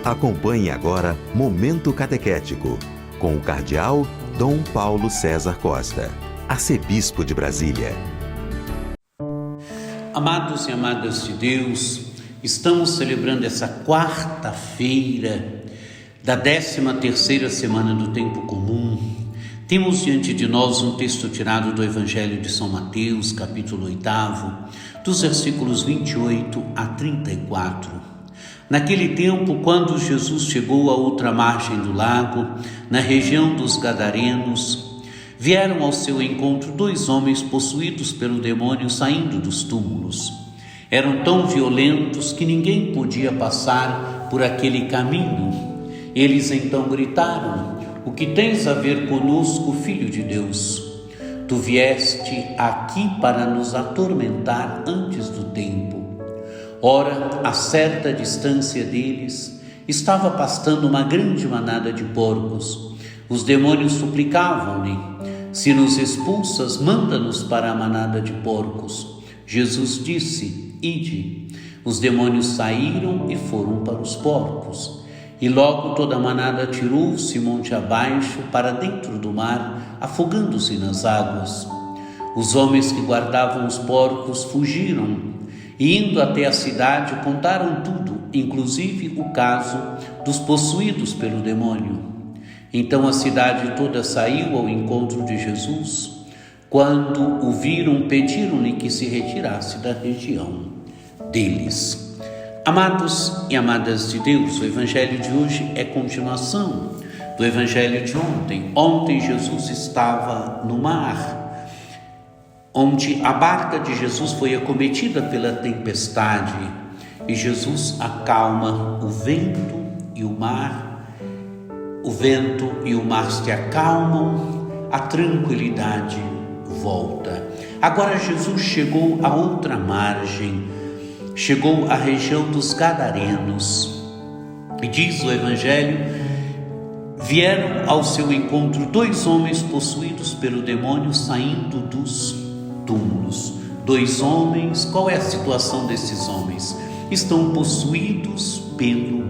Acompanhe agora Momento Catequético, com o Cardeal Dom Paulo César Costa, arcebispo de Brasília. Amados e amadas de Deus, estamos celebrando essa quarta-feira da 13ª semana do Tempo Comum. Temos diante de nós um texto tirado do Evangelho de São Mateus, capítulo 8, dos versículos 28 a 34. Naquele tempo, quando Jesus chegou à outra margem do lago, na região dos Gadarenos, vieram ao seu encontro 2 homens possuídos pelo demônio saindo dos túmulos. Eram tão violentos que ninguém podia passar por aquele caminho. Eles então gritaram: "O que tens a ver conosco, Filho de Deus? Tu vieste aqui para nos atormentar antes do tempo." Ora, a certa distância deles, estava pastando uma grande manada de porcos. Os demônios suplicavam-lhe: "Se nos expulsas, manda-nos para a manada de porcos." Jesus disse: "Ide." Os demônios saíram e foram para os porcos. E logo toda a manada atirou-se monte abaixo para dentro do mar, afogando-se nas águas. Os homens que guardavam os porcos fugiram e, indo até a cidade, contaram tudo, inclusive o caso dos possuídos pelo demônio. Então a cidade toda saiu ao encontro de Jesus. Quando o viram, pediram-lhe que se retirasse da região deles. Amados e amadas de Deus, o Evangelho de hoje é continuação do Evangelho de ontem. Ontem Jesus estava no mar, onde a barca de Jesus foi acometida pela tempestade, e Jesus acalma o vento e o mar. O vento e o mar se acalmam, a tranquilidade volta. Agora Jesus chegou à outra margem, chegou à região dos Gadarenos, e diz o Evangelho: vieram ao seu encontro 2 homens possuídos pelo demônio saindo dos túmulos. 2 homens, qual é a situação desses homens? Estão possuídos pelo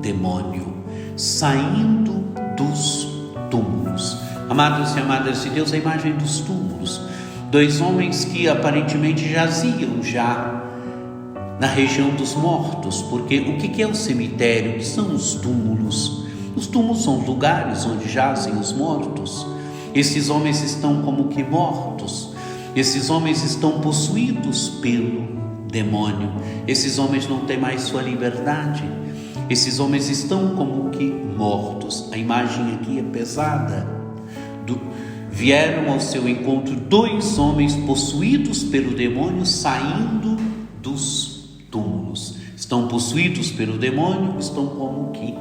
demônio, saindo dos túmulos. Amados e amadas de Deus, a imagem dos túmulos, 2 homens que aparentemente jaziam já na região dos mortos, porque o que é o cemitério? Que são os túmulos? Os túmulos são lugares onde jazem os mortos. Esses homens estão como que mortos. Esses homens estão possuídos pelo demônio. Esses homens não têm mais sua liberdade. Esses homens estão como que mortos. A imagem aqui é pesada. Vieram ao seu encontro 2 homens possuídos pelo demônio saindo dos túmulos. Estão possuídos pelo demônio, estão como que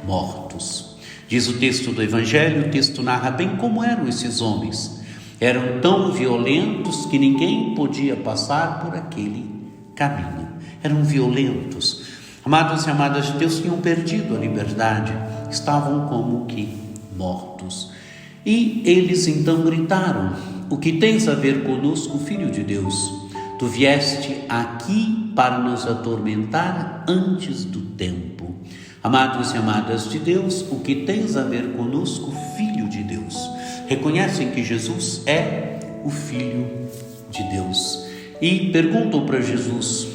mortos. Diz o texto do Evangelho, o texto narra bem como eram esses homens. Eram tão violentos que ninguém podia passar por aquele caminho. Eram violentos. Amados e amadas de Deus, tinham perdido a liberdade. Estavam como que mortos. E eles então gritaram: "O que tens a ver conosco, Filho de Deus? Tu vieste aqui para nos atormentar antes do tempo." Amados e amadas de Deus, o que tens a ver conosco, Filho de Deus? Reconhecem que Jesus é o Filho de Deus e perguntam para Jesus: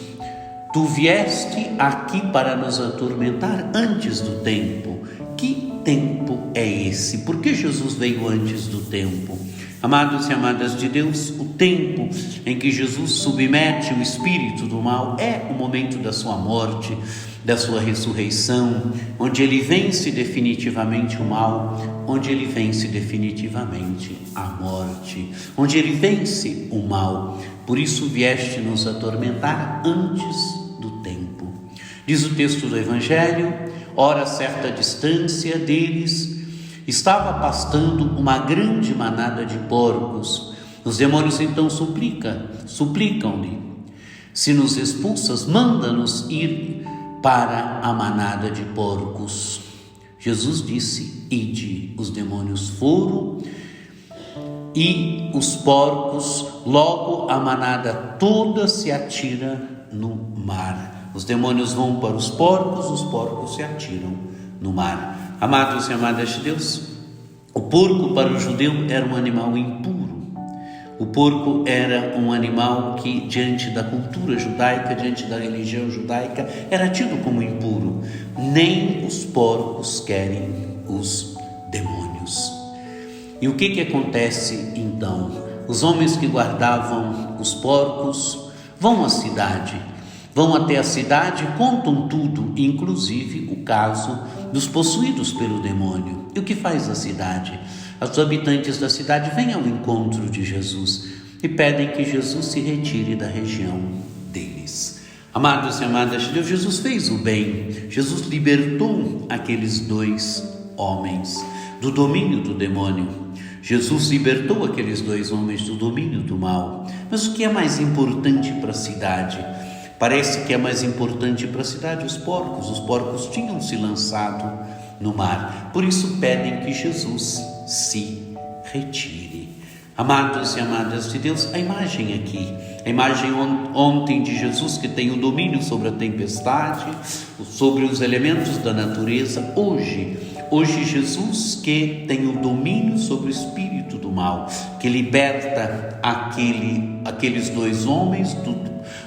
"Tu vieste aqui para nos atormentar antes do tempo." Que tempo é esse? Por que Jesus veio antes do tempo? Amados e amadas de Deus, o tempo em que Jesus submete o espírito do mal é o momento da sua morte, da sua ressurreição, onde ele vence definitivamente o mal, onde ele vence definitivamente a morte, onde ele vence o mal. Por isso vieste nos atormentar antes do tempo. Diz o texto do Evangelho: ora, a certa distância deles estava pastando uma grande manada de porcos. Os demônios então suplicam-lhe: "Se nos expulsas, manda-nos ir para a manada de porcos." Jesus disse: "Ide." Os demônios foram e os porcos, logo a manada toda se atira no mar. Os demônios vão para os porcos se atiram no mar. Amados e amadas de Deus, o porco para o judeu era um animal impuro. O porco era um animal que, diante da cultura judaica, diante da religião judaica, era tido como impuro. Nem os porcos querem os demônios. E o que acontece então? Os homens que guardavam os porcos vão à cidade, vão até a cidade, contam tudo, inclusive o caso dos possuídos pelo demônio. E o que faz a cidade? Os habitantes da cidade vêm ao encontro de Jesus e pedem que Jesus se retire da região deles. Amados e amadas de Deus, Jesus fez o bem. Jesus libertou aqueles dois homens do domínio do demônio. Jesus libertou aqueles dois homens do domínio do mal. Mas o que é mais importante para a cidade? Parece que é mais importante para a cidade os porcos. Os porcos tinham se lançado no mar. Por isso pedem que Jesus se retire. Amados e amadas de Deus, a imagem aqui, a imagem ontem de Jesus que tem o domínio sobre a tempestade, sobre os elementos da natureza. Hoje Jesus que tem o domínio sobre o espírito do mal, que liberta aqueles dois homens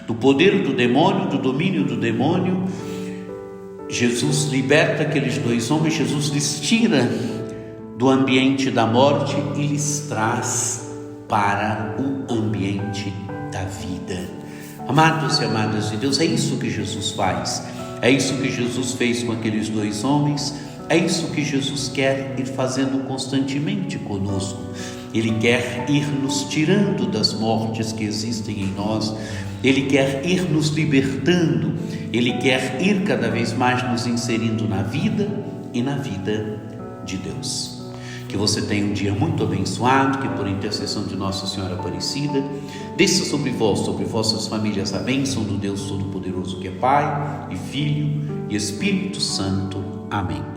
do poder do demônio, do domínio do demônio. Jesus liberta aqueles dois homens, Jesus lhes tira do ambiente da morte e lhes traz para o ambiente da vida. Amados e amadas de Deus, é isso que Jesus faz, é isso que Jesus fez com aqueles dois homens, é isso que Jesus quer ir fazendo constantemente conosco. Ele quer ir nos tirando das mortes que existem em nós, Ele quer ir nos libertando, Ele quer ir cada vez mais nos inserindo na vida e na vida de Deus. Que você tenha um dia muito abençoado, que por intercessão de Nossa Senhora Aparecida, desça sobre vós, sobre vossas famílias, a bênção do Deus Todo-Poderoso, que é Pai e Filho e Espírito Santo. Amém.